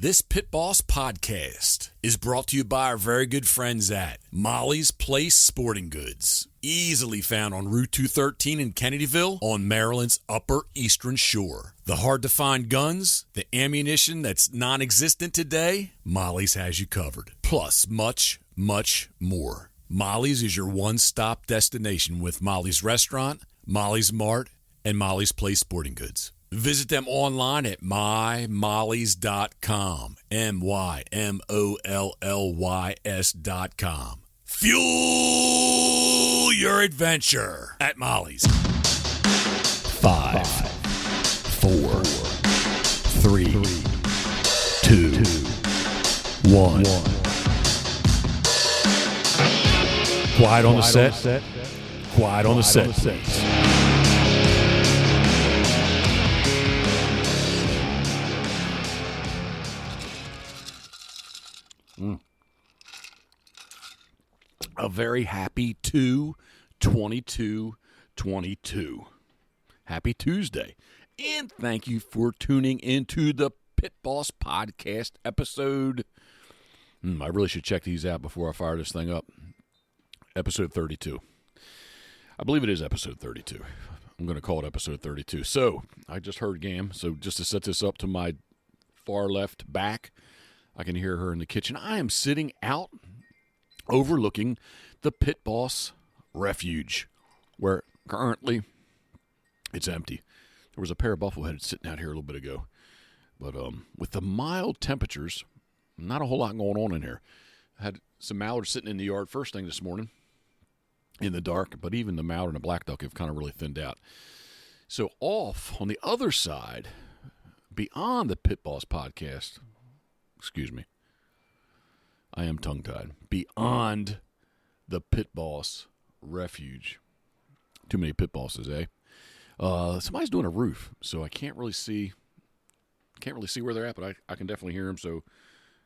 This Pitboss podcast is brought to you by our very good friends at Molly's Place Sporting Goods. Easily found on Route 213 in Kennedyville on Maryland's Upper Eastern Shore. The hard-to-find guns, the ammunition that's non-existent today, Molly's has you covered. Plus, much, much more. Molly's is your one-stop destination with Molly's Restaurant, Molly's Mart, and Molly's Place Sporting Goods. Visit them online at mymollys.com, MYMOLLYS.com. Fuel your adventure at Molly's. 5, 4, 3, 2, 1. Quiet on the set. Quiet on the set, please. A very happy 2/22/22. Happy Tuesday. And thank you for tuning into the Pitboss podcast episode. I really should check these out before I fire this thing up. Episode 32. I believe it is episode 32. I'm going to call it episode 32. So, I just heard Gam. So, just to set this up to my far left back, I can hear her in the kitchen. I am sitting out overlooking the Pitboss Refuge, where currently it's empty. There was a pair of buffleheads sitting out here a little bit ago. But with the mild temperatures, not a whole lot going on in here. I had some mallards sitting in the yard first thing this morning in the dark, but even the mallard and the black duck have kind of really thinned out. So off on the other side, beyond the Pitboss podcast, excuse me, I am tongue-tied. Beyond the Pitboss Refuge. Too many pit bosses, eh? Somebody's doing a roof, so I can't really see where they're at, but I can definitely hear them, so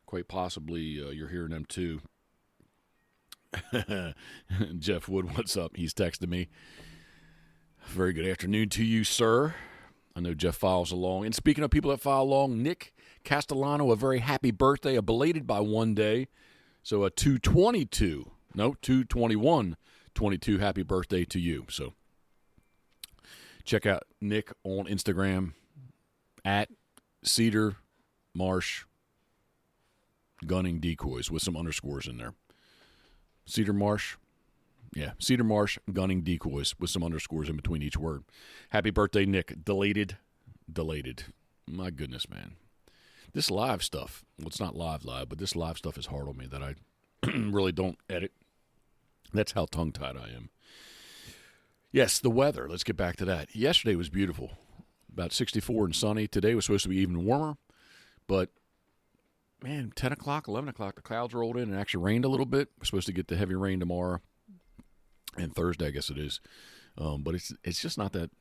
quite possibly you're hearing them too. Jeff Wood, what's up? He's texted me. Very good afternoon to you, sir. I know Jeff files along. And speaking of people that file along, Nick Castellano, a very happy birthday, a belated by one day. So a 2/21/22 happy birthday to you. So check out Nick on Instagram at Cedar Marsh Gunning Decoys with some underscores in there. Cedar Marsh Gunning Decoys with some underscores in between each word. Happy birthday, Nick. Delated. My goodness, man. This live stuff, well, it's not live, but this live stuff is hard on me that I really don't edit. That's how tongue-tied I am. Yes, the weather. Let's get back to that. Yesterday was beautiful. About 64 and sunny. Today was supposed to be even warmer. But, man, 10 o'clock, 11 o'clock, the clouds rolled in and actually rained a little bit. We're supposed to get the heavy rain tomorrow. And Thursday, I guess it is. But it's just not that,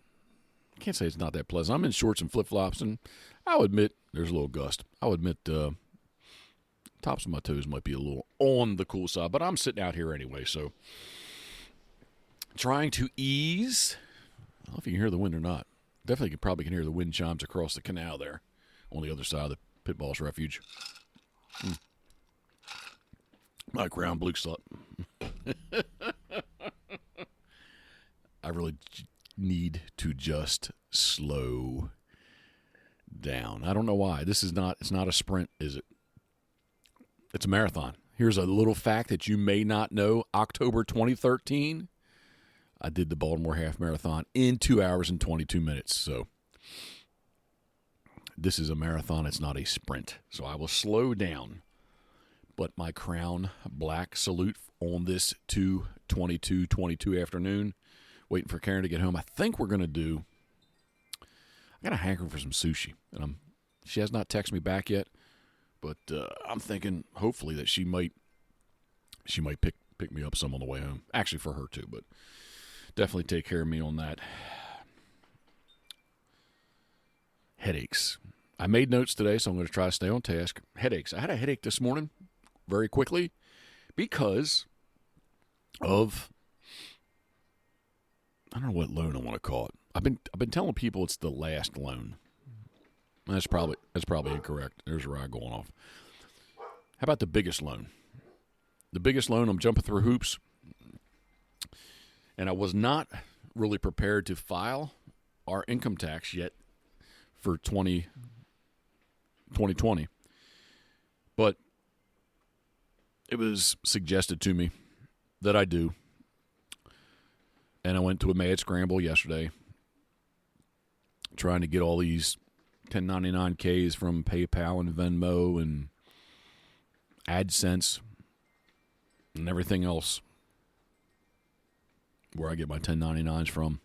I can't say it's not that pleasant. I'm in shorts and flip-flops, and I'll admit there's a little gust. I'll admit tops of my toes might be a little on the cool side, but I'm sitting out here anyway, so trying to ease. I don't know if you can hear the wind or not. Definitely probably can hear the wind chimes across the canal there on the other side of the Pitboss Refuge. My crown blue slut. I really need to just slow down. I don't know why. It's not a sprint, is it? It's a marathon. Here's a little fact that you may not know. October 2013, I did the Baltimore Half Marathon in 2 hours and 22 minutes. So this is a marathon. It's not a sprint. So I will slow down. But my crown black salute on this 2/22/22 afternoon. Waiting for Karen to get home. I think we're going to do, I got a hankering for some sushi. And she has not texted me back yet. But I'm thinking, hopefully, that she might pick me up some on the way home. Actually, for her too, but definitely take care of me on that. Headaches. I made notes today, so I'm going to try to stay on task. Headaches. I had a headache this morning, very quickly, because of, I don't know what loan I want to call it. I've been telling people it's the last loan. That's probably incorrect. There's a ride going off. How about the biggest loan? The biggest loan, I'm jumping through hoops, and I was not really prepared to file our income tax yet for 2020. But it was suggested to me that I do. And I went to a mad scramble yesterday trying to get all these 1099Ks from PayPal and Venmo and AdSense and everything else where I get my 1099s from.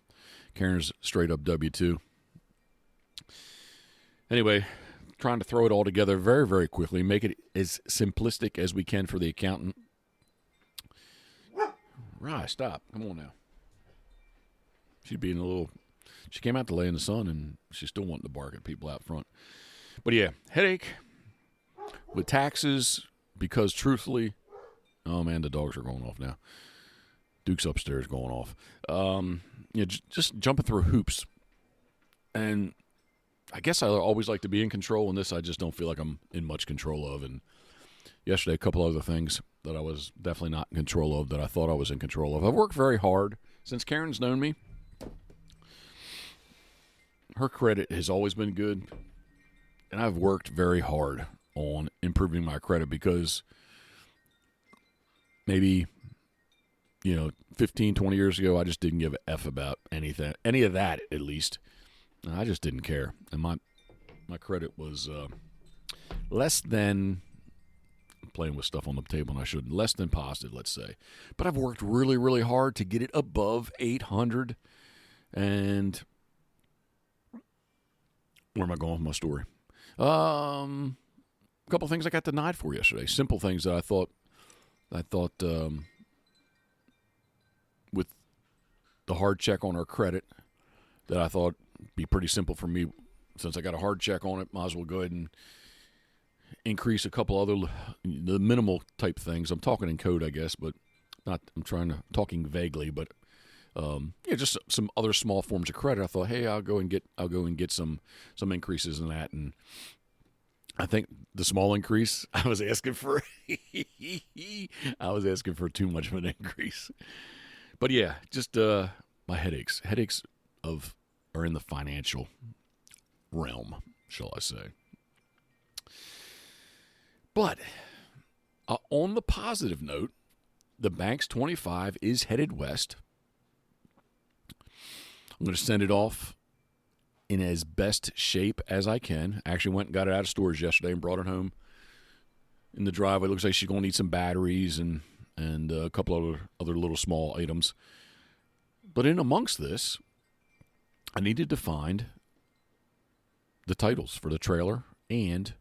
Karen's straight up W-2. Anyway, trying to throw it all together very, very quickly, make it as simplistic as we can for the accountant. Right, stop. Come on now. She came out to lay in the sun, and she's still wanting to bark at people out front. But yeah, headache with taxes because truthfully, oh man, the dogs are going off now. Duke's upstairs going off. Just jumping through hoops. And I guess I always like to be in control, and this I just don't feel like I'm in much control of. And yesterday, a couple other things that I was definitely not in control of that I thought I was in control of. I've worked very hard since Karen's known me. Her credit has always been good, and I've worked very hard on improving my credit because maybe, 15, 20 years ago, I just didn't give a F about anything, any of that at least. I just didn't care, and my credit was less than, I'm playing with stuff on the table and I shouldn't, less than positive, let's say. But I've worked really, really hard to get it above 800, and where am I going with my story? A couple things I got denied for yesterday. Simple things that I thought with the hard check on our credit that I thought be pretty simple for me. Since I got a hard check on it, might as well go ahead and increase a couple other the minimal type things. I'm talking in code, I guess, but not. Talking vaguely, but just some other small forms of credit. I thought, hey, I'll go and get some increases in that, and I think the small increase I was asking for too much of an increase. But yeah, just my headaches are in the financial realm, shall I say. But on the positive note, the Banks 25 is headed west. I'm going to send it off in as best shape as I can. I actually went and got it out of storage yesterday and brought it home in the driveway. Looks like she's going to need some batteries and a couple other little small items. But in amongst this, I needed to find the titles for the trailer and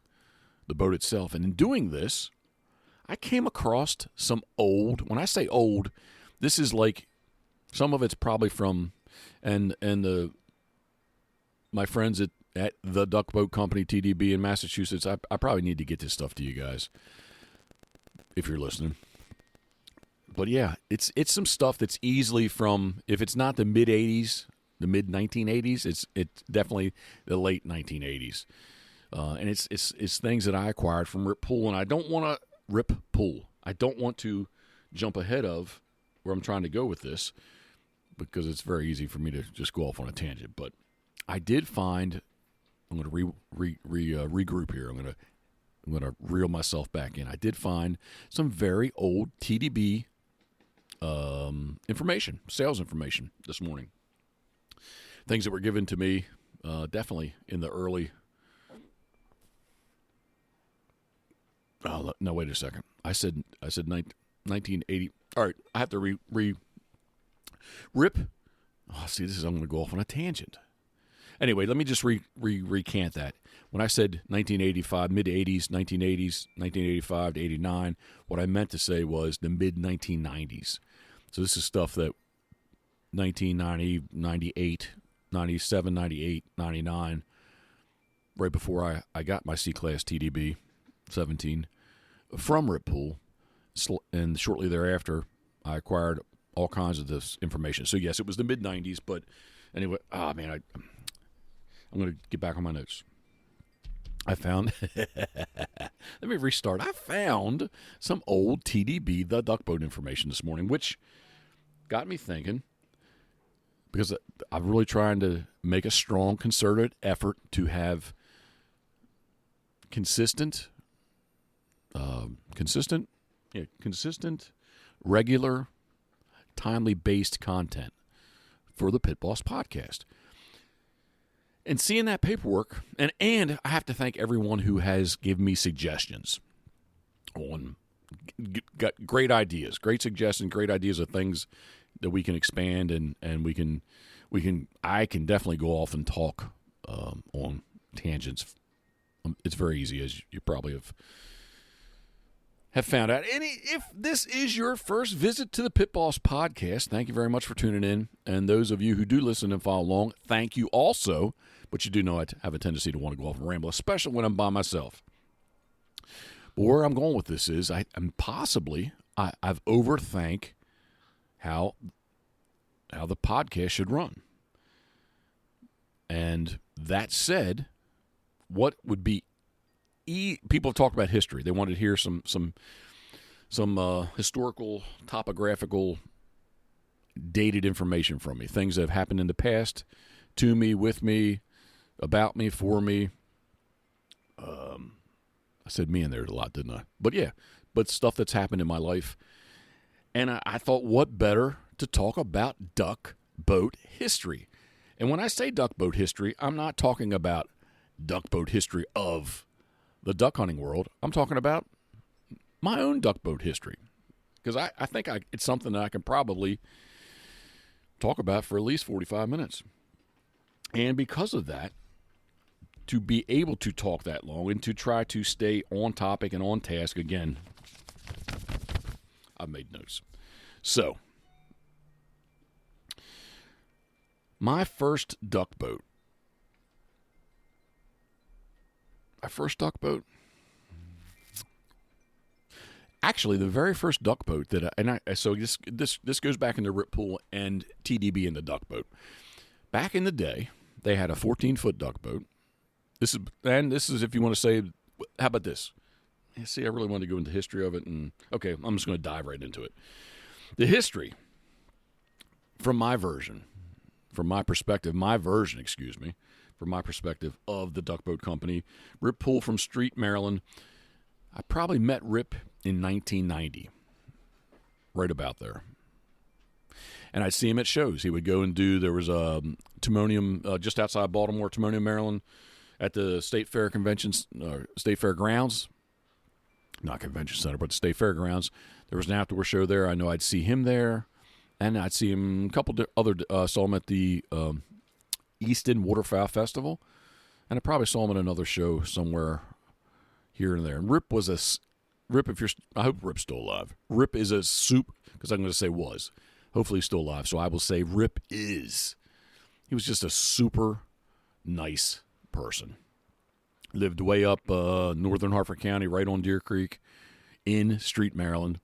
the boat itself. And in doing this, I came across some old, when I say old, this is like, some of it's probably from, my friends at the Duck Boat Company, TDB in Massachusetts, I probably need to get this stuff to you guys, if you're listening. But yeah, it's some stuff that's easily from, if it's not the mid-'80s, the mid-1980s, it's definitely the late 1980s. And it's things that I acquired from Rip Pool, and I don't want to rip Pool. I don't want to jump ahead of where I'm trying to go with this because it's very easy for me to just go off on a tangent. But I did find, I'm going to regroup here. I'm going to reel myself back in. I did find some very old TDB information, sales information this morning. Things that were given to me definitely in the early. Oh, no, wait a second. I said 1980. All right, I have to rip. Oh, see, I'm going to go off on a tangent. Anyway, let me just recant that. When I said 1985, mid-'80s, 1980s, 1985 to 89, what I meant to say was the mid-1990s. So this is stuff that 1990, 98, 97, 98, 99, right before I got my C-Class TDB 17 from Rip Pool, and shortly thereafter, I acquired all kinds of this information. So yes, it was the mid-90s, but anyway, I'm going to get back on my notes. I found, let me restart. I found some old TDB, the duck boat information this morning, which got me thinking, because I'm really trying to make a strong, concerted effort to have consistent, regular, timely-based content for the Pitboss podcast. And seeing that paperwork, and I have to thank everyone who has given me suggestions on, got great ideas, great suggestions, great ideas of things that we can expand, and I can definitely go off and talk on tangents. It's very easy, as you probably have found out. And if this is your first visit to the Pitboss podcast, thank you very much for tuning in. And those of you who do listen and follow along, thank you also. But you do know I have a tendency to want to go off and ramble, especially when I'm by myself. But where I'm going with this is I've overthink how the podcast should run. And that said, what would be people have talked about history. They wanted to hear some historical, topographical, dated information from me. Things that have happened in the past, to me, with me, about me, for me. I said me in there a lot, didn't I? But yeah, stuff that's happened in my life. And I thought, what better to talk about duck boat history? And when I say duck boat history, I'm not talking about duck boat history of the duck hunting world. I'm talking about my own duck boat history, because I think it's something that I can probably talk about for at least 45 minutes. And because of that, to be able to talk that long and to try to stay on topic and on task, again, I've made notes. So, my first duck boat. Actually, the very first duck boat so this goes back into Rip Pool and TDB in the duck boat. Back in the day, they had a 14-foot duck boat. This is if you want to say, how about this? See, I really wanted to go into the history of it, and okay, I'm just going to dive right into it. The history, from my perspective of the duck boat company, Rip Pool from Street, Maryland. I probably met Rip in 1990, right about there. And I'd see him at shows. He would go and there was a Timonium just outside Baltimore, Timonium, Maryland, at the State Fair State Fair grounds. Not Convention Center, but the State Fair grounds. There was an outdoor show there. I know I'd see him there. And I'd see him saw him at the Easton Waterfowl Festival. And I probably saw him at another show somewhere here and there. And Rip, I hope Rip's still alive. Rip is because I'm going to say was. Hopefully he's still alive. So I will say he was just a super nice person. Lived way up northern Harford County, right on Deer Creek, in Street, Maryland.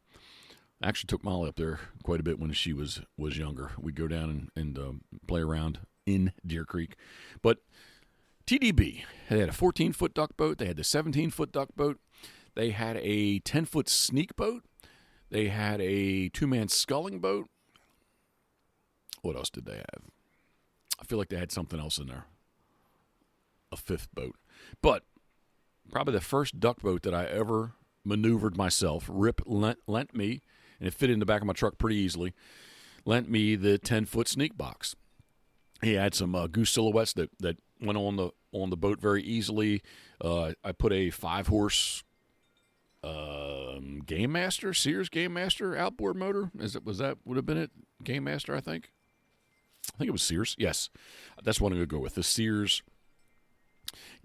I actually took Molly up there quite a bit when she was younger. We'd go down and play around in Deer Creek. But TDB, they had a 14-foot duck boat. They had the 17-foot duck boat. They had a 10-foot sneak boat. They had a 2-man sculling boat. What else did they have? I feel like they had something else in there. A 5th boat. But probably the first duck boat that I ever maneuvered myself, Rip lent me, and it fit in the back of my truck pretty easily, lent me the 10-foot sneak box. He had some goose silhouettes that went on the boat very easily. I put a 5-horse Game Master, Sears Game Master outboard motor. Would have been it? Game Master, I think. I think it was Sears. Yes, that's what I'm going to go with. The Sears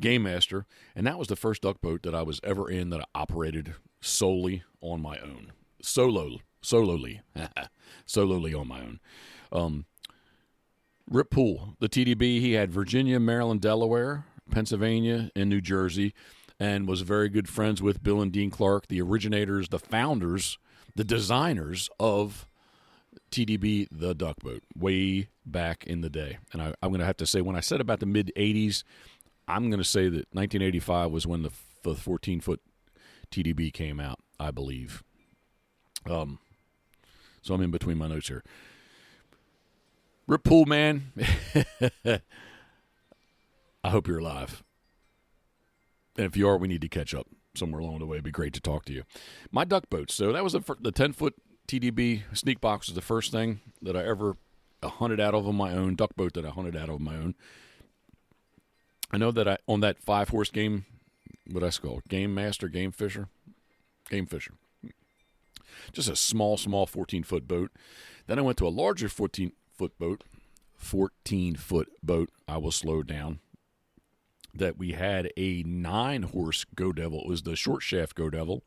Game Master, and that was the first duck boat that I was ever in that I operated solely on my own. Solely on my own. Rip Pool, the TDB, he had Virginia, Maryland, Delaware, Pennsylvania, and New Jersey, and was very good friends with Bill and Dean Clark, the originators, the founders, the designers of TDB, the duck boat, way back in the day. And I'm going to have to say, when I said about the mid-'80s, I'm going to say that 1985 was when the 14-foot TDB came out, I believe. So I'm in between my notes here. Rip Pool, man. I hope you're alive. And if you are, we need to catch up somewhere along the way. It'd be great to talk to you. My duck boats. So that was the 10-foot TDB sneak box was the first thing that I ever hunted out of on my own. Duck boat that I hunted out of my own. I know that on that 5-horse game, what I call Game Master, Game Fisher. Just a small 14-foot boat. Then I went to a larger 14-foot boat. 14-foot boat. I will slow down. That we had a 9-horse Go Devil. It was the short shaft Go Devil.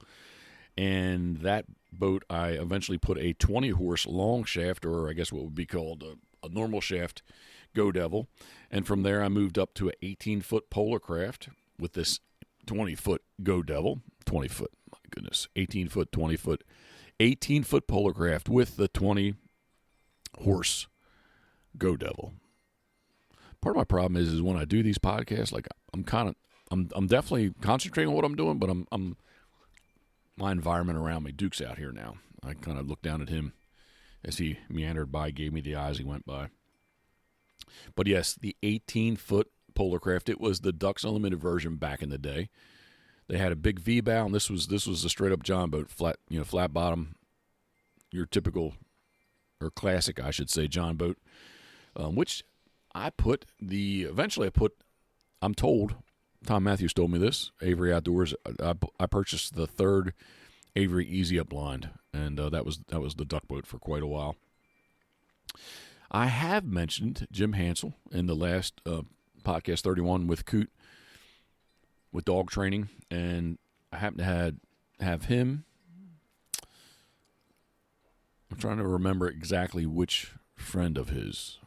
And that boat, I eventually put a 20-horse long shaft, or I guess what would be called a normal shaft Go Devil. And from there, I moved up to an 18-foot Polar Craft with this 20-foot Go Devil. 20-foot, my goodness. 18-foot, 20-foot. 18-foot Polar Craft with the 20-horse Go Devil. Part of my problem is when I do these podcasts, like I'm definitely concentrating on what I'm doing, but I'm my environment around me. Duke's out here now. I kind of looked down at him as he meandered by, gave me the eyes he went by. But yes, the 18-foot Polar Craft. It was the Ducks Unlimited version back in the day. They had a big V-bow, and this was a straight up John boat, flat bottom, your typical or classic, I should say, John boat, which eventually I put. I'm told, Tom Matthews told me this. Avery Outdoors. I purchased the third Avery Easy Up blind, and that was the duck boat for quite a while. I have mentioned Jim Hansel in the last podcast 31 with Coot with dog training, and I happen to have him. I'm trying to remember exactly which friend of his.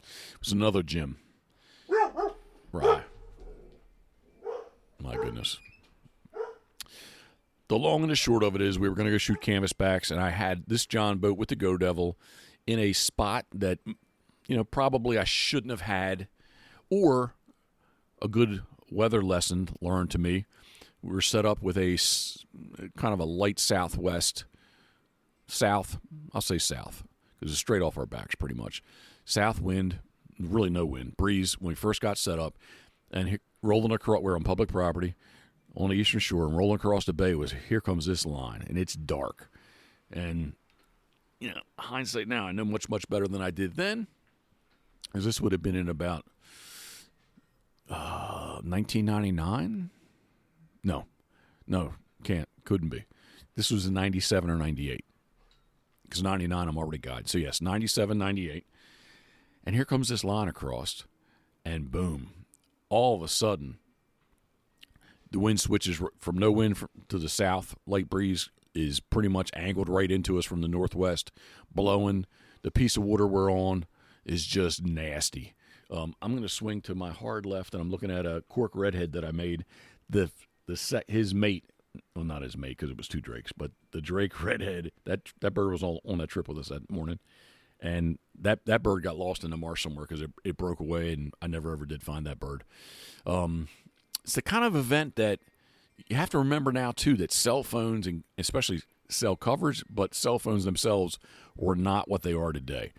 It was another Jim. Right. My goodness. The long and the short of it is we were going to go shoot canvasbacks, and I had this John boat with the Go Devil in a spot that, probably I shouldn't have had, or a good weather lesson learned to me. We were set up with a kind of a light south, I'll say south, because it's straight off our backs pretty much. South wind, really no wind, breeze when we first got set up, and rolling across, we're on public property on the eastern shore, and rolling across the bay was, here comes this line, and it's dark. And, hindsight now, I know much, much better than I did then, because this would have been in about 1999? No, couldn't be. This was in 97 or 98, because 99 I'm already guided. So, yes, 97, 98. And here comes this line across, and boom, all of a sudden, the wind switches from no wind to the south. Light breeze is pretty much angled right into us from the northwest, blowing. The piece of water we're on is just nasty. I'm going to swing to my hard left, and I'm looking at a cork redhead that I made. His mate, well, not his mate because it was two drakes, but the drake redhead, that bird was all on that trip with us that morning. And that bird got lost in the marsh somewhere because it broke away, and I never ever did find that bird. It's the kind of event that you have to remember now, too, that cell phones, and especially cell coverage, but cell phones themselves were not what they are today.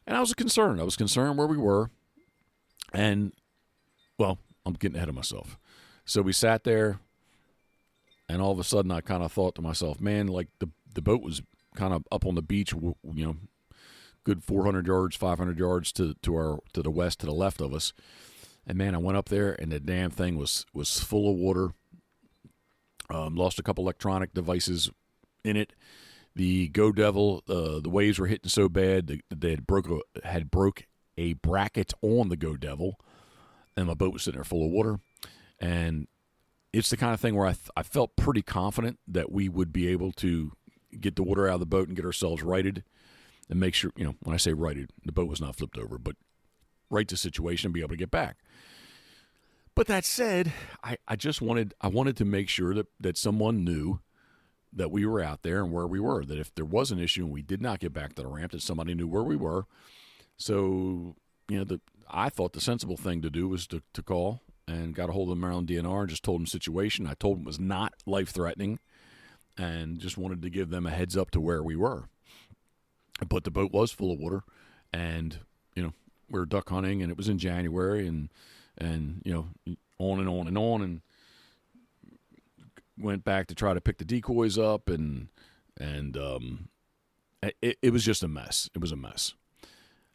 And I was concerned. I was concerned where we were. And, well, I'm getting ahead of myself. So we sat there, and all of a sudden I kind of thought to myself, man, like the boat was kind of up on the beach, good 400 yards, 500 yards to the west, to the left of us. And, man, I went up there, and the damn thing was full of water. Lost a couple electronic devices in it. The Go Devil, the waves were hitting so bad they had broke a bracket on the Go Devil, and my boat was sitting there full of water. And it's the kind of thing where I felt pretty confident that we would be able to get the water out of the boat and get ourselves righted and make sure, when I say righted, the boat was not flipped over, but right the situation and be able to get back. But that said, I wanted to make sure that someone knew that we were out there and where we were, that if there was an issue and we did not get back to the ramp, that somebody knew where we were. So, I thought the sensible thing to do was to call and got a hold of the Maryland DNR and just told them the situation. I told them it was not life-threatening and just wanted to give them a heads up to where we were. But the boat was full of water, and, we were duck hunting, and it was in January, and on and on and on, and went back to try to pick the decoys up, and it was just a mess. It was a mess.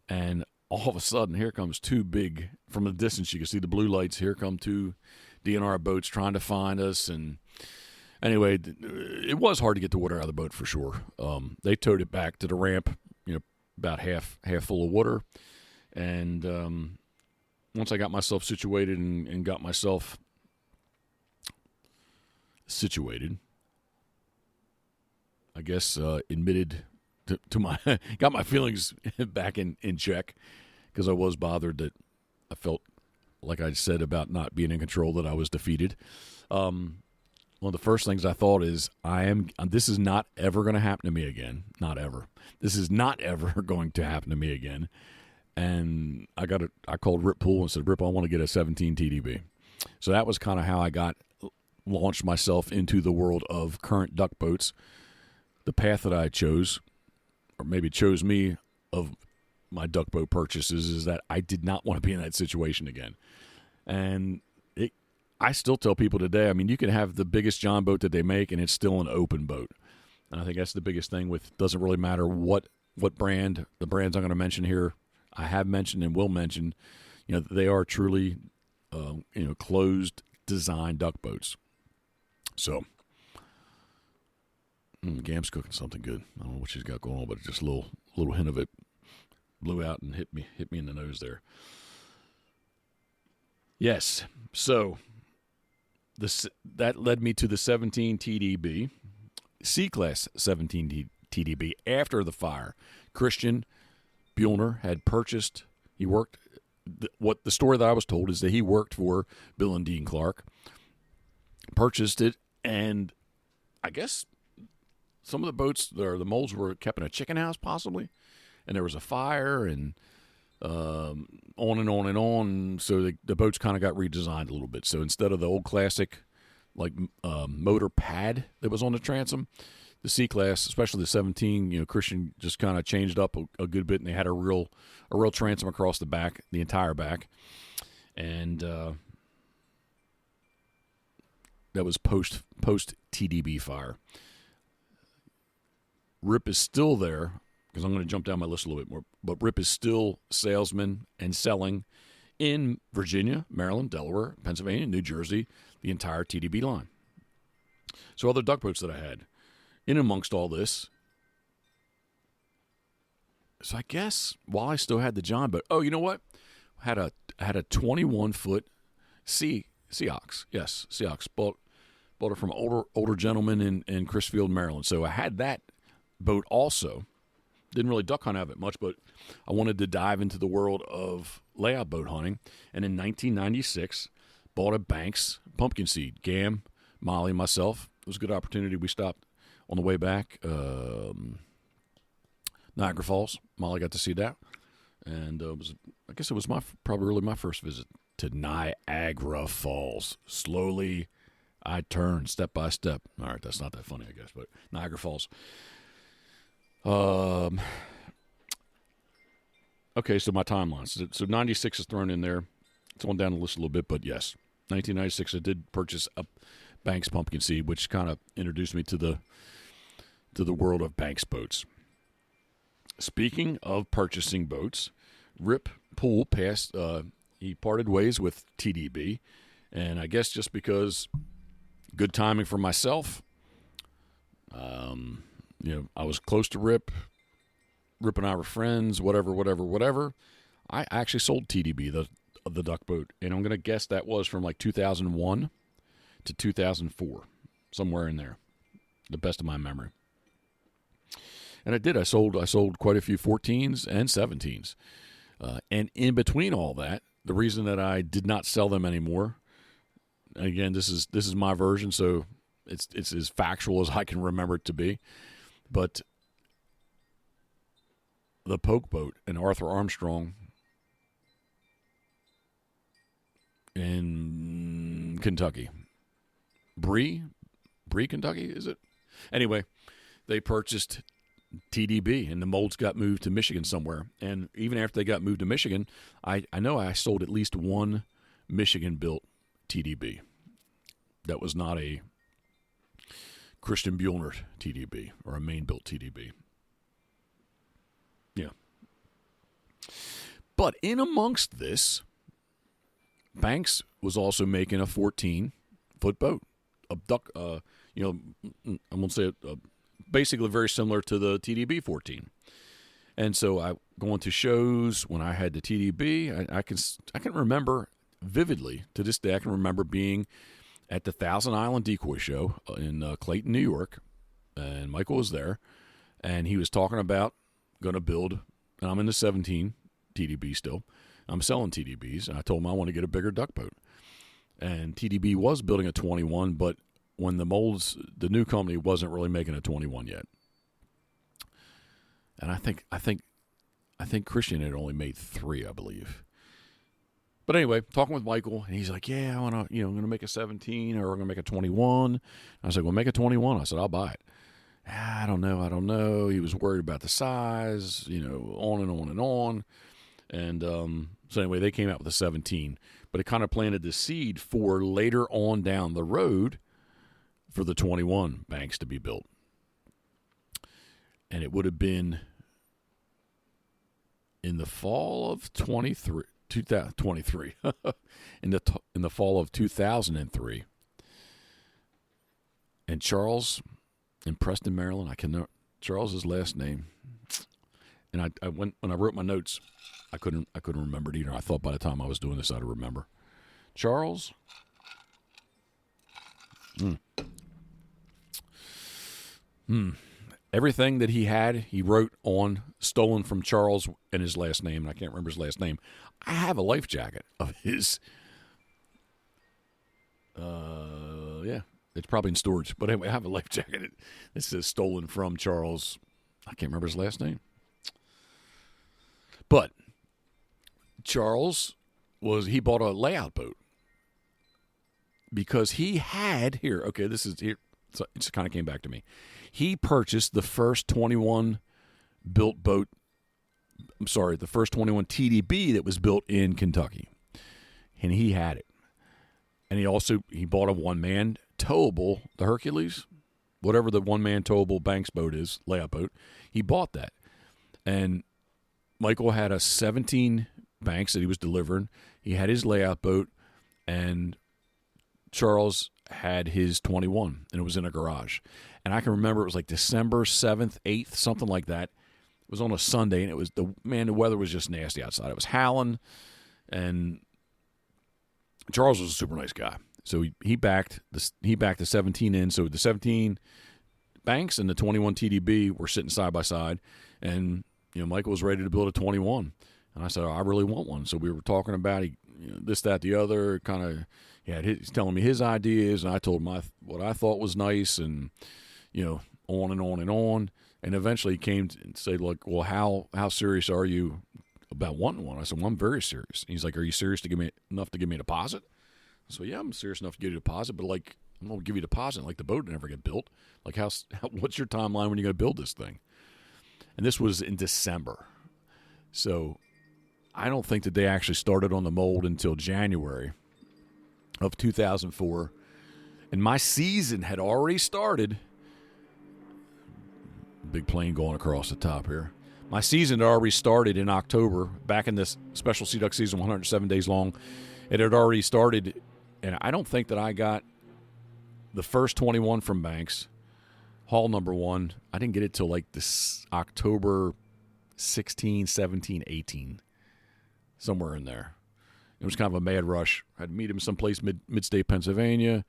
And all of a sudden, here comes two big, from a distance, you can see the blue lights. Here come two DNR boats trying to find us. And anyway, it was hard to get the water out of the boat for sure. They towed it back to the ramp, about half full of water. And once I got myself situated and got myself situated, I guess admitted to my got my feelings back in check, because I was bothered that I felt, like I said about not being in control, that I was defeated. One of the first things I thought is, this is not ever going to happen to me again. Not ever. This is not ever going to happen to me again. And I called Rip Pool and said, Rip, I want to get a 17 TDB. So that was kind of how I launched myself into the world of current duck boats. The path that I chose, or maybe chose me, of my duck boat purchases, is that I did not want to be in that situation again. And I still tell people today, you can have the biggest John boat that they make, and it's still an open boat. And I think that's the biggest thing with, doesn't really matter what brand, the brands I'm going to mention here, I have mentioned and will mention, they are truly, closed design duck boats. So, Gam's cooking something good. I don't know what she's got going on, but just a little hint of it blew out and hit me in the nose there. Yes, so that led me to the 17 TDB, C-Class 17 TDB. After the fire, Christian Buellner had purchased, he worked, what the story that I was told is that he worked for Bill and Dean Clark, purchased it, and I guess some of the boats, or the molds, were kept in a chicken house possibly, and there was a fire, and on and on and on. So the boats kind of got redesigned a little bit. So instead of the old classic motor pad that was on the transom, the C-Class, especially the 17, Christian just kind of changed up a good bit, and they had a real transom across the back, the entire back, and that was post TDB fire. Rip is still there, because I'm going to jump down my list a little bit more, but Rip is still salesman and selling in Virginia, Maryland, Delaware, Pennsylvania, New Jersey, the entire TDB line. So other duck boats that I had in amongst all this. So I guess while I still had the John boat, you know what? I had a 21-foot Seahawks. Yes, Seahawks. Bought it from an older gentleman in Chrisfield, Maryland. So I had that boat also. Didn't really duck hunt out of it much, but I wanted to dive into the world of layout boat hunting. And in 1996, bought a Banks pumpkin seed. Gam, Molly, myself. It was a good opportunity. We stopped on the way back, Niagara Falls. Molly got to see that. And I guess it was probably really my first visit to Niagara Falls. Slowly, I turned step by step. All right, that's not that funny, I guess, but Niagara Falls. Okay, so my timeline. So 96 is thrown in there. It's on down the list a little bit, but yes, 1996 I did purchase a Banks pumpkin seed, which kind of introduced me to the world of Banks boats. Speaking of purchasing boats, Rip Pool he parted ways with TDB, and I guess just because good timing for myself, I was close to Rip. Rip and I were friends, whatever. I actually sold TDB, the duck boat, and I'm going to guess that was from like 2001 to 2004, somewhere in there, the best of my memory. And I did. I sold quite a few 14s and 17s. And in between all that, the reason that I did not sell them anymore, again, this is my version, so it's as factual as I can remember it to be, but the poke boat and Arthur Armstrong in Kentucky. Bree, Kentucky, is it? Anyway, they purchased TDB, and the molds got moved to Michigan somewhere. And even after they got moved to Michigan, I know I sold at least one Michigan-built TDB. That was not a Christian Buellner TDB or a Maine-built TDB. Yeah. But in amongst this, Banks was also making a 14-foot boat, a duck. I'm gonna say basically very similar to the TDB 14. And so I going to shows when I had the TDB. I can remember vividly to this day. I can remember being at the Thousand Island Decoy Show in Clayton, New York, and Michael was there, and he was talking about going to build. And I'm in the 17 TDB still. I'm selling TDBs, and I told him I want to get a bigger duck boat. And TDB was building a 21, but when the new company wasn't really making a 21 yet. And I think Christian had only made 3, I believe. But anyway, talking with Michael, and he's like, "Yeah, I'm going to make a 17, or we're going to make a 21." I was like, "Well, make a 21." I said, "I'll buy it." I don't know. He was worried about the size, on and on and on. And so anyway, they came out with a 17. But it kind of planted the seed for later on down the road for the 21 Banks to be built. And it would have been in the fall of 2023, in the fall of 2003. And Charles in Preston, Maryland, I cannot Charles's last name. And I when I wrote my notes, I couldn't remember it either. I thought by the time I was doing this I'd remember. Charles. Everything that he had, he wrote on, stolen from Charles and his last name, and I can't remember his last name. I have a life jacket of his. Yeah, it's probably in storage. But anyway, I have a life jacket. It says stolen from Charles. I can't remember his last name. But Charles he bought a layout boat because he had here. Okay, this is here. So it just kind of came back to me. He purchased the first 21 built boat. I'm sorry, the first 21 TDB that was built in Kentucky, and he had it. And he bought a one-man towable, the Hercules, whatever the one-man towable Banks boat is, layout boat. He bought that, and Michael had a 17 Banks that he was delivering. He had his layout boat, and Charles had his 21, and it was in a garage. And I can remember it was like December 7th, 8th, something like that. It was on a Sunday, and it was the weather was just nasty outside. It was howling, and Charles was a super nice guy. So he backed the 17 in. So the 17 Banks and the 21 TDB were sitting side by side, and Michael was ready to build a 21. And I said, I really want one. So we were talking about this, that, the other. Kind of, he's telling me his ideas, and I told him what I thought was nice, and on and on and on. And eventually he came and said, "Look, well, how serious are you about wanting one?" I said, "Well, I'm very serious." And he's like, "Are you serious enough to give me a deposit?" So yeah, I'm serious enough to give you a deposit, but like I'm gonna give you a deposit. Like the boat never get built. Like what's your timeline when you're gonna build this thing? And this was in December, so I don't think that they actually started on the mold until January of 2004, and my season had already started. Big plane going across the top here. My season had already started in October, back in this special Sea Duck season, 107 days long. It had already started, and I don't think that I got the first 21 from Banks, haul number 1. I didn't get it till like this October 16, 17, 18, somewhere in there. It was kind of a mad rush. I had to meet him someplace mid-state Pennsylvania.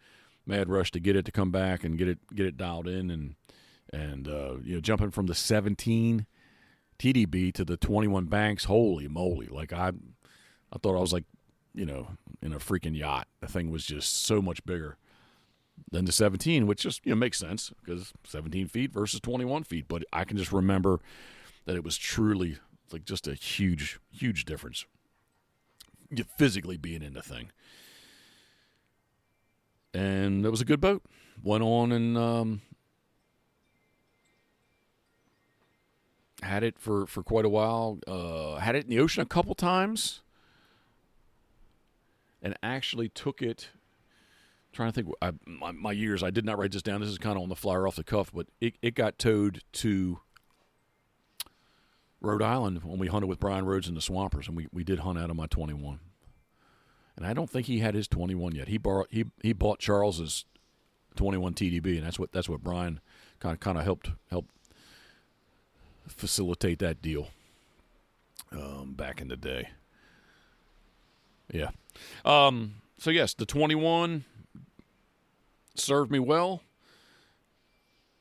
Mad rush to get it to come back and get it dialed in, and jumping from the 17 TDB to the 21 Banks, holy moly! Like I thought I was like, in a freaking yacht. The thing was just so much bigger than the 17, which just makes sense because 17 feet versus 21 feet. But I can just remember that it was truly like just a huge, huge difference physically being in the thing. And it was a good boat. Went on and had it for quite a while. Had it in the ocean a couple times. And actually took it, trying to think, my years, I did not write this down. This is kind of on the flyer off the cuff, but it got towed to Rhode Island when we hunted with Brian Rhodes and the Swampers, and we did hunt out of my 21. And I don't think he had his 21 yet. He bought Charles's 21 TDB, and that's what Brian kind of helped facilitate that deal back in the day. Yeah. So yes, the 21 served me well,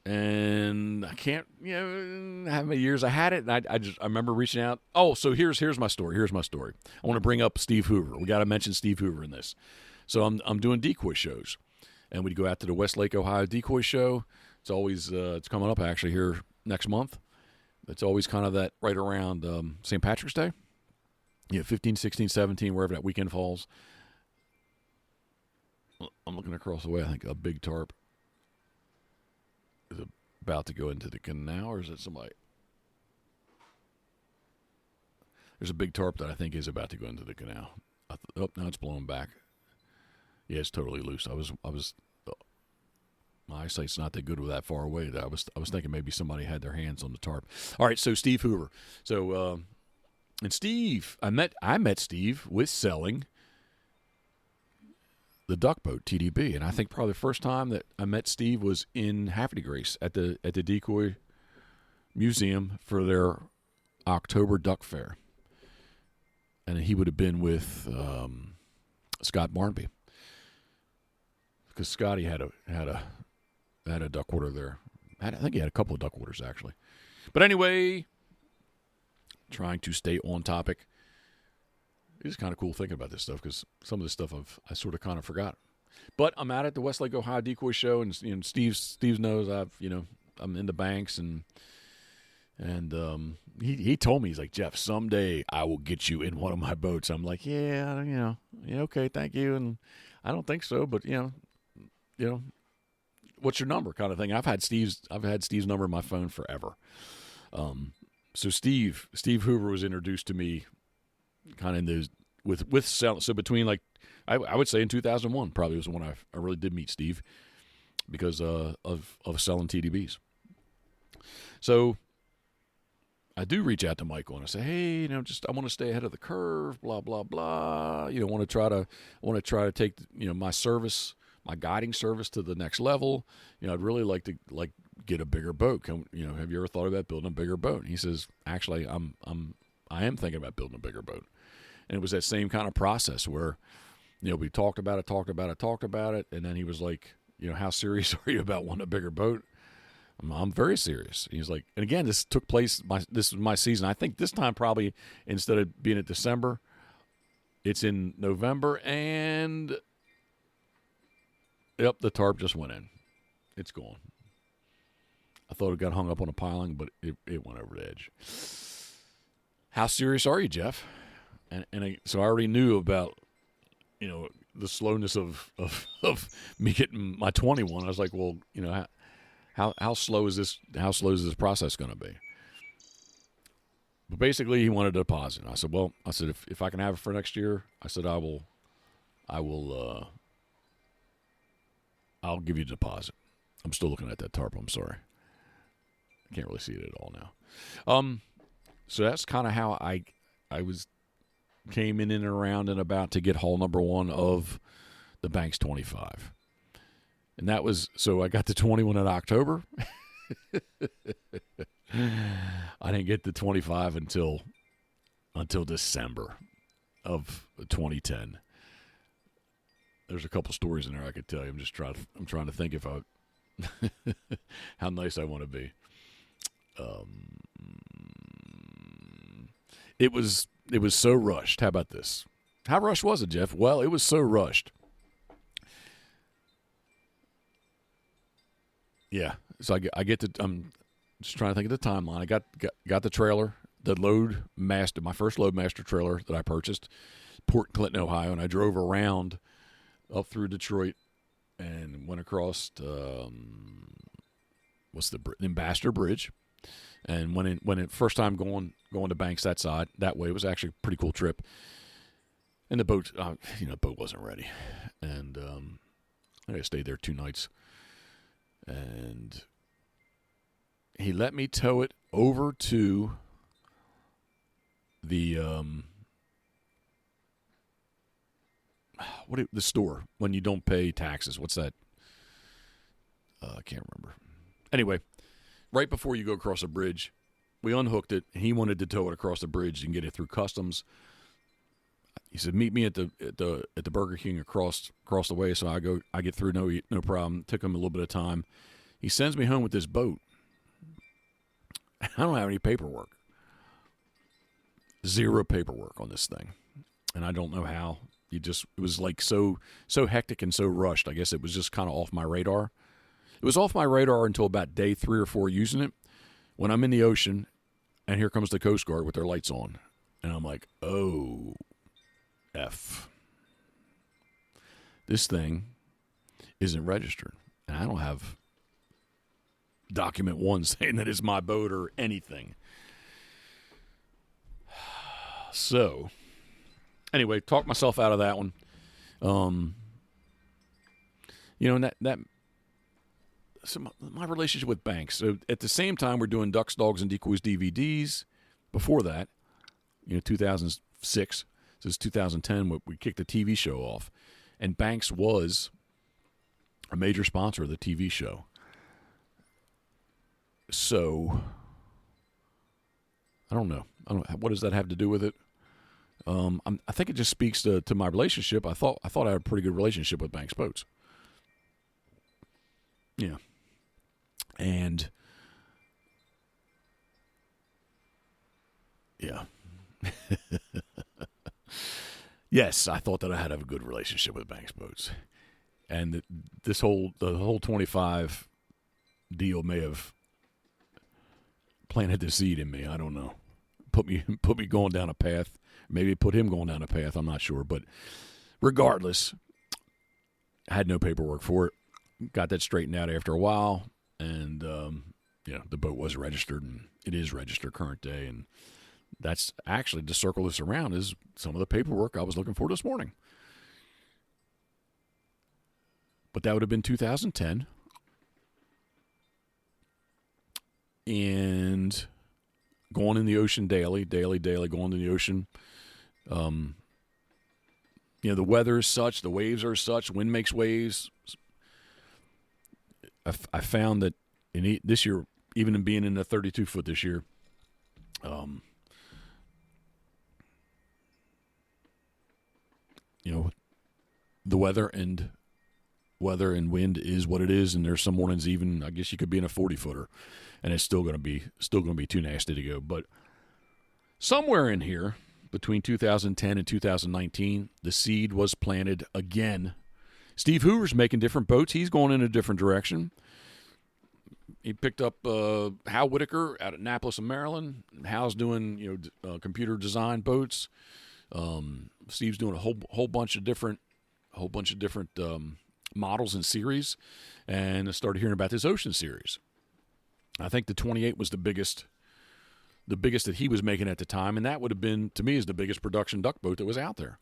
and I can't, how many years I had it, and I remember reaching out. Oh, so here's my story. I want to bring up Steve Hoover. We got to mention Steve Hoover in this. So I'm doing decoy shows, and we'd go out to the Westlake, Ohio decoy show. It's always it's coming up actually here next month. It's always kind of that right around St. Patrick's Day. 15, 16, 17, wherever that weekend falls. I'm looking across the way. I think a big tarp is about to go into the canal, or is it somebody? There's a big tarp that I think is about to go into the canal. Now it's blowing back. Yeah, it's totally loose. I was. My eyesight's not that good with that far away. I was thinking maybe somebody had their hands on the tarp. All right, so Steve Hoover. So. And Steve, I met Steve with selling the duck boat TDB, and I think probably the first time that I met Steve was in Haverty Grace at the Decoy Museum for their October Duck Fair, and he would have been with Scott Barnby because Scotty had a duck water there. I think he had a couple of duck waters actually, but anyway. Trying to stay on topic. It's kind of cool thinking about this stuff because some of this stuff I sort of kind of forgot. But I'm out at the Westlake, Ohio Decoy Show, and Steve knows I'm in the banks, and he told me, he's like, Jeff, someday I will get you in one of my boats. I'm like, yeah, okay, thank you, and I don't think so, but what's your number, kind of thing. I've had Steve's number in my phone forever. So Steve Hoover was introduced to me kind of in those with selling. So between I would say in 2001 probably was when I really did meet Steve because of selling TDBs. So I do reach out to Michael and I say, hey, I want to stay ahead of the curve, blah blah blah. I want to try to take my service, my guiding service to the next level. I'd really like to get a bigger boat. Have you ever thought about building a bigger boat? And he says, actually, I am thinking about building a bigger boat. And it was that same kind of process where, we talked about it. And then he was like, how serious are you about wanting a bigger boat? I'm very serious. He's like, and again, this took place, this was my season. I think this time probably instead of being in December, it's in November, and yep, the tarp just went in. It's gone. I thought it got hung up on a piling, but it went over the edge. How serious are you, Jeff? So I already knew about, the slowness of me getting my 21. I was like, well, how slow is this process going to be? But basically, he wanted a deposit. I said, well, if I can have it for next year, I said I'll give you a deposit. I'm still looking at that tarp. I'm sorry. I can't really see it at all now. So that's kind of how I came in and around and about to get hull number one of the Banks 25. And that was, so I got the 21 in October. I didn't get the 25 until December of 2010. There's a couple stories in there I could tell you. I'm trying to think if how nice I want to be. It was so rushed. How about this? How rushed was it, Jeff? Well, it was so rushed. Yeah. So I get to. I'm just trying to think of the timeline. I got the trailer, the Loadmaster, my first Loadmaster trailer that I purchased, Port Clinton, Ohio, and I drove around up through Detroit went across Ambassador Bridge, and when it first time going to Banks that way, it was actually a pretty cool trip. And the boat, boat wasn't ready, and I stayed there 2 nights, and he let me tow it over to the the store when you don't pay taxes. What's that? I can't remember. Anyway, right before you go across a bridge, we unhooked it. He wanted to tow it across the bridge and get it through customs. He said, "Meet me at the Burger King across the way." So I get through, no problem. Took him a little bit of time. He sends me home with this boat. I don't have any paperwork. 0 paperwork on this thing, and I don't know how. It was like so hectic and so rushed. I guess it was just kind of off my radar. It was off my radar until about day 3 or 4 using it, when I'm in the ocean, and here comes the Coast Guard with their lights on, and I'm like, oh, F. This thing isn't registered, and I don't have document 1 saying that it's my boat or anything. So, anyway, talked myself out of that one. So my relationship with Banks. So at the same time, we're doing Ducks, Dogs, and Decoys DVDs. Before that, 2006. So it's 2010. We kicked the TV show off, and Banks was a major sponsor of the TV show. So I don't know. What does that have to do with it? I think it just speaks to my relationship. I thought I had a pretty good relationship with Banks Boats. Yeah. And yeah. Yes, I thought that I had a good relationship with Banks Boats. And the whole 25 deal may have planted the seed in me. I don't know. Put me going down a path. Maybe put him going down a path. I'm not sure. But regardless, I had no paperwork for it. Got that straightened out after a while. And, the boat was registered, and it is registered current day. And that's actually, to circle this around, is some of the paperwork I was looking for this morning. But that would have been 2010. And going in the ocean daily, going in the ocean. The weather is such, the waves are such, wind makes waves. I found that this year, even in being in the 32-foot this year, the weather and wind is what it is, and there's some mornings even, I guess you could be in a 40-footer, and it's still going to be too nasty to go. But somewhere in here, between 2010 and 2019, the seed was planted again. Steve Hoover's making different boats. He's going in a different direction. He picked up Hal Whitaker out at Annapolis, Maryland. Hal's doing computer design boats. Steve's doing a whole bunch of different models and series, and I started hearing about this Ocean series. I think the 28 was the biggest that he was making at the time, and that would have been, to me, is the biggest production duck boat that was out there.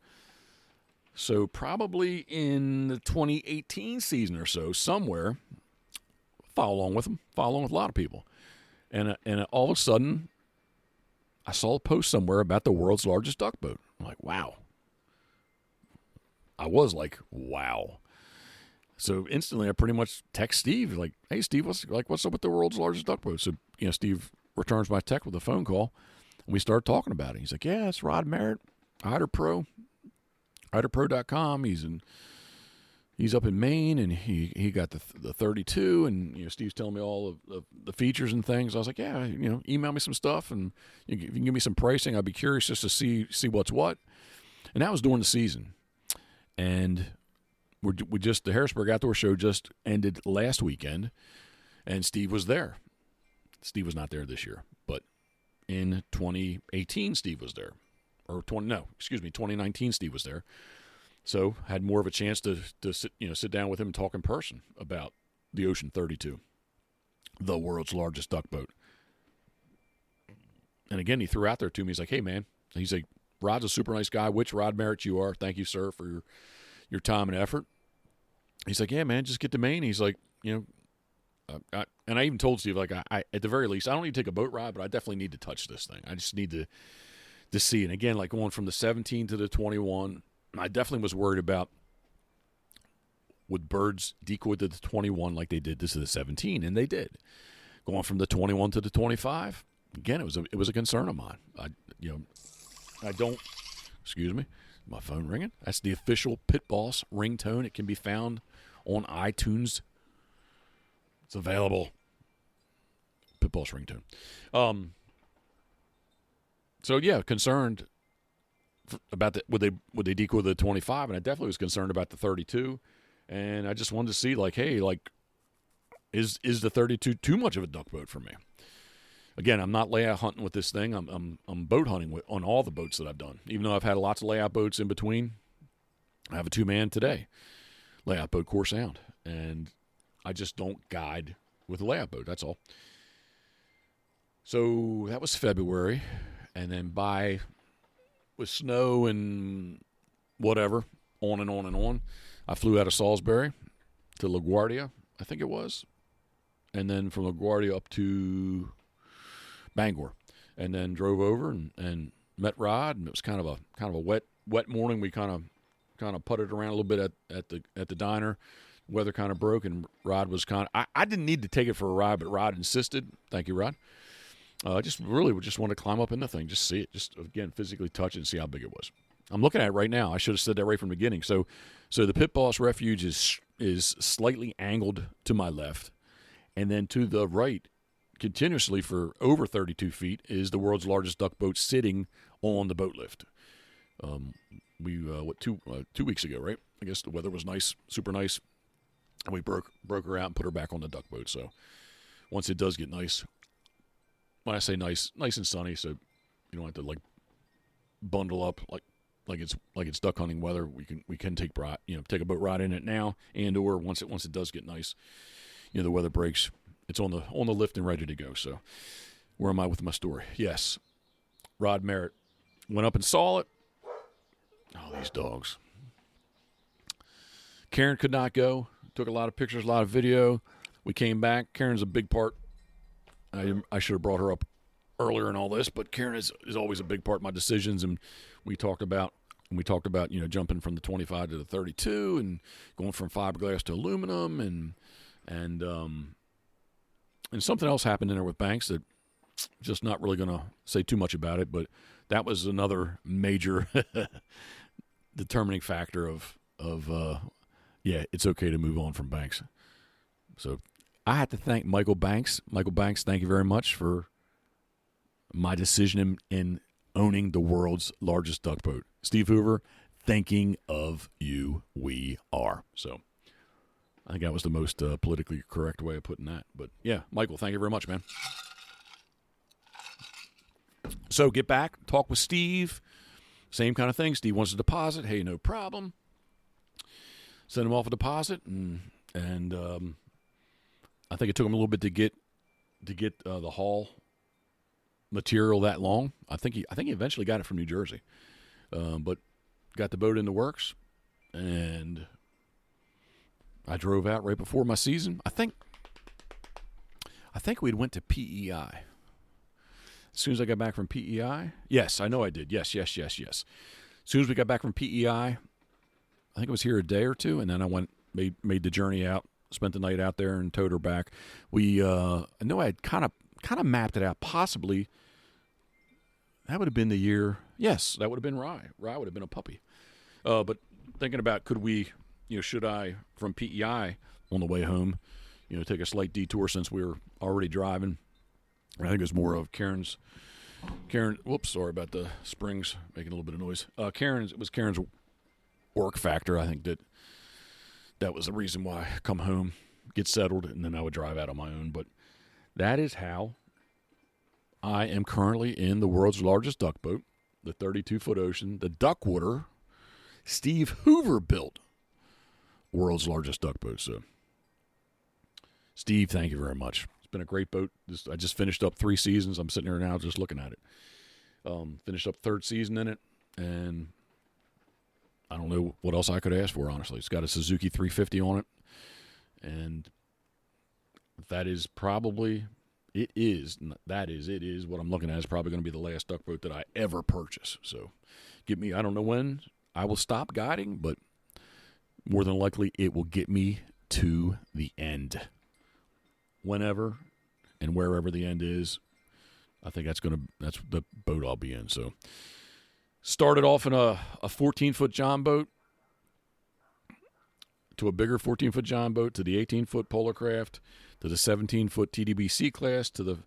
So probably in the 2018 season or so, somewhere, follow along with a lot of people. And all of a sudden, I saw a post somewhere about the world's largest duck boat. I'm like, wow. I was like, wow. So instantly, I pretty much text Steve, like, hey, Steve, what's up with the world's largest duck boat? So, Steve returns my text with a phone call, and we start talking about it. He's like, yeah, it's Rod Merritt, HyderPro, HyderPro.com. He's up in Maine, and he got the 32, and Steve's telling me all of the features and things. I was like, yeah, email me some stuff, and if you can give me some pricing, I'd be curious just to see what's what. And that was during the season, and the Harrisburg Outdoor Show just ended last weekend, and Steve was there. Steve was not there this year, but in 2018, Steve was there. 2019, Steve was there. So had more of a chance to sit down with him and talk in person about the Ocean 32, the world's largest duck boat. And again, he threw out there to me. He's like, "Hey, man," he's like, "Rod's a super nice guy. Which Rod Merritt you are? Thank you, sir, for your time and effort." He's like, "Yeah, man, just get to Maine." He's like, and I even told Steve, like, I at the very least, I don't need to take a boat ride, but I definitely need to touch this thing. I just need to see. And again, like going from the 17 to the 21, I definitely was worried about would birds decoy to the 21 like they did to the 17, and they did. Going from the 21 to the 25, again, it was a concern of mine. I don't. Excuse me, my phone ringing. That's the official Pitboss ringtone. It can be found on iTunes. It's available. Pitboss ringtone. So yeah, concerned about would they decoy the 25, and I definitely was concerned about the 32, and I just wanted to see, like, hey, like, is the 32 too much of a duck boat for me? Again, I'm not layout hunting with this thing. I'm boat hunting on all the boats that I've done. Even though I've had lots of layout boats in between, I have a 2-man today, layout boat Core Sound, and I just don't guide with a layout boat. That's all. So that was February, and then with snow and whatever, on and on and on, I flew out of Salisbury to LaGuardia, I think it was, and then from LaGuardia up to Bangor, and then drove over and met Rod, and it was kind of a wet morning. We kind of putted around a little bit at the diner. Weather kind of broke, and Rod was I didn't need to take it for a ride, but Rod insisted. Thank you, Rod. I just wanted to climb up in the thing, just see it, just again physically touch it and see how big it was. I'm looking at it right now. I should have said that right from the beginning. So the Pitboss Refuge is slightly angled to my left, and then to the right, continuously for over 32 feet, is the world's largest duck boat sitting on the boat lift. We 2 weeks ago, right? I guess the weather was nice, super nice, and we broke her out and put her back on the duck boat. So once it does get nice, when I say nice and sunny, so you don't have to like bundle up like it's duck hunting weather. We can take a boat ride in it now, and or once it does get nice, the weather breaks, it's on the lift and ready to go. So where am I with my story? Yes, Rod Merritt went up and saw it. Oh, these dogs. Karen could not go. Took a lot of pictures, a lot of video. We came back. Karen's a big part. I should have brought her up earlier in all this, but Karen is always a big part of my decisions, and we talked about jumping from the 25 to the 32 and going from fiberglass to aluminum, and something else happened in there with Banks that just not really going to say too much about it, but that was another major determining factor of it's okay to move on from Banks. So I have to thank Michael Banks. Michael Banks, thank you very much for my decision in owning the world's largest duck boat. Steve Hoover, thinking of you, we are. So I think that was the most politically correct way of putting that. But yeah, Michael, thank you very much, man. So get back, talk with Steve. Same kind of thing. Steve wants a deposit. Hey, no problem. Send him off a deposit, and I think it took him a little bit to get the haul material that long. I think he eventually got it from New Jersey, but got the boat in the works, and I drove out right before my season. I think we went to PEI. As soon as I got back from PEI, yes, I know I did. Yes. As soon as we got back from PEI, I think it was here a day or two, and then I made the journey out, spent the night out there, and towed her back. I know I had kind of mapped it out. Possibly that would have been the year. Yes, that would have been Rye. Rye would have been a puppy. But thinking about should I from PEI on the way home, take a slight detour since we were already driving. I think it was more of Karen. Whoops, sorry about the springs making a little bit of noise. It was Karen's work factor. I think that was the reason why I come home, get settled, and then I would drive out on my own. But that is how I am currently in the world's largest duck boat, the 32-foot Ocean, the Duckwater Steve Hoover built world's largest duck boat. So, Steve, thank you very much. It's been a great boat. I just finished up 3 seasons. I'm sitting here now just looking at it. Finished up 3rd season in it, and I don't know what else I could ask for, honestly. It's got a Suzuki 350 on it, and that is probably, it is what I'm looking at is probably going to be the last duck boat that I ever purchase. So, I don't know when I will stop guiding, but more than likely it will get me to the end. Whenever and wherever the end is, I think that's the boat I'll be in. So, started off in a 14-foot John boat to a bigger 14-foot John boat to the 18-foot Polar Craft to the 17-foot TDBC class to the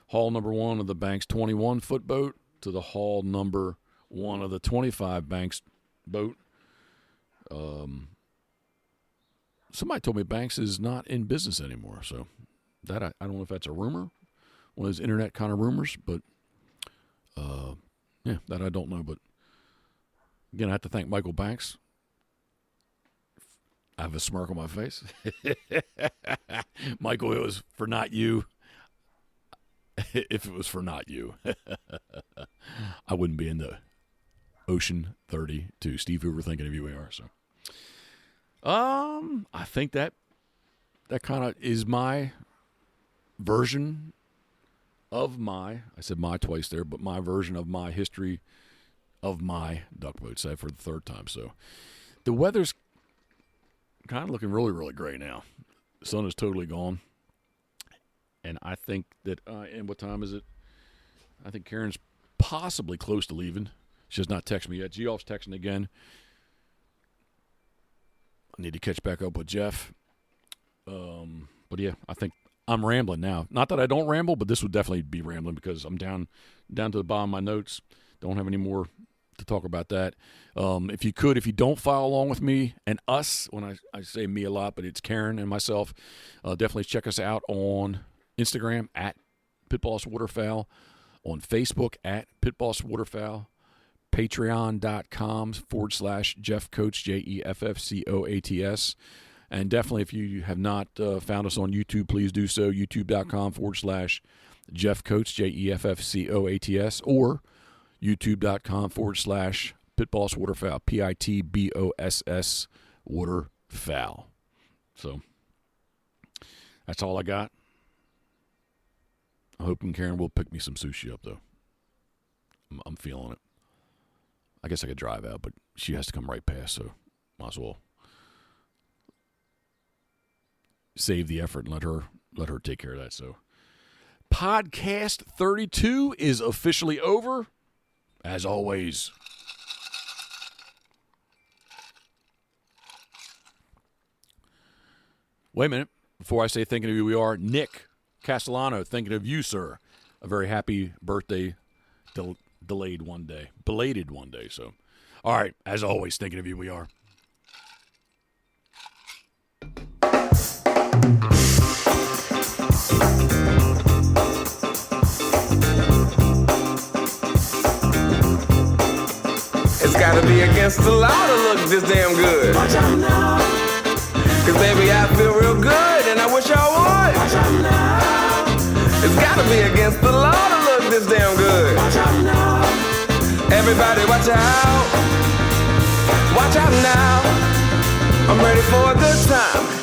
hull number 1 of the Banks 21-foot boat to the hull number 1 of the 25 Banks boat. Somebody told me Banks is not in business anymore, so that I don't know if that's a rumor, one of those internet kind of rumors, but yeah, that I don't know. But again, I have to thank Michael Banks. I have a smirk on my face. Michael, it was for not you. If it was for not you, I wouldn't be in the Ocean 32. Steve Hoover, thinking of you, we are. So, I think that kind of is my version of I said my twice there, but my version of my history of my duck boat, said for the 3rd time. So, the weather's kind of looking really, really great now. The sun is totally gone. And I think that, and what time is it? I think Karen's possibly close to leaving. She has not texted me yet. Geoff's texting again. I need to catch back up with Jeff. But yeah, I think I'm rambling now. Not that I don't ramble, but this would definitely be rambling because I'm down to the bottom of my notes. Don't have any more to talk about that. If you don't follow along with me and us, when I say me a lot, but it's Karen and myself, definitely check us out on Instagram at Pitboss Waterfowl, on Facebook at Pitboss Waterfowl, patreon.com/Jeff Coates, JEFFCOATS. And definitely, if you have not found us on YouTube, please do so. YouTube.com/Jeff Coates, JEFFCOATS, or YouTube.com/Pitboss Waterfowl, PITBOSS Waterfowl. So that's all I got. I'm hoping Karen will pick me some sushi up, though. I'm feeling it. I guess I could drive out, but she has to come right past, so might as well save the effort and let her take care of that. So, podcast 32 is officially over. As always, wait a minute. Before I say thinking of you, we are Nick Castellano, thinking of you, sir. A very happy birthday, belated one day. So, all right, as always, thinking of you, we are. It's gotta be against the law to look this damn good. Watch out now. Cause baby, I feel real good and I wish I would. Watch out now. It's gotta be against the law to look this damn good. Watch out now. Everybody watch out. Watch out now. I'm ready for a good time.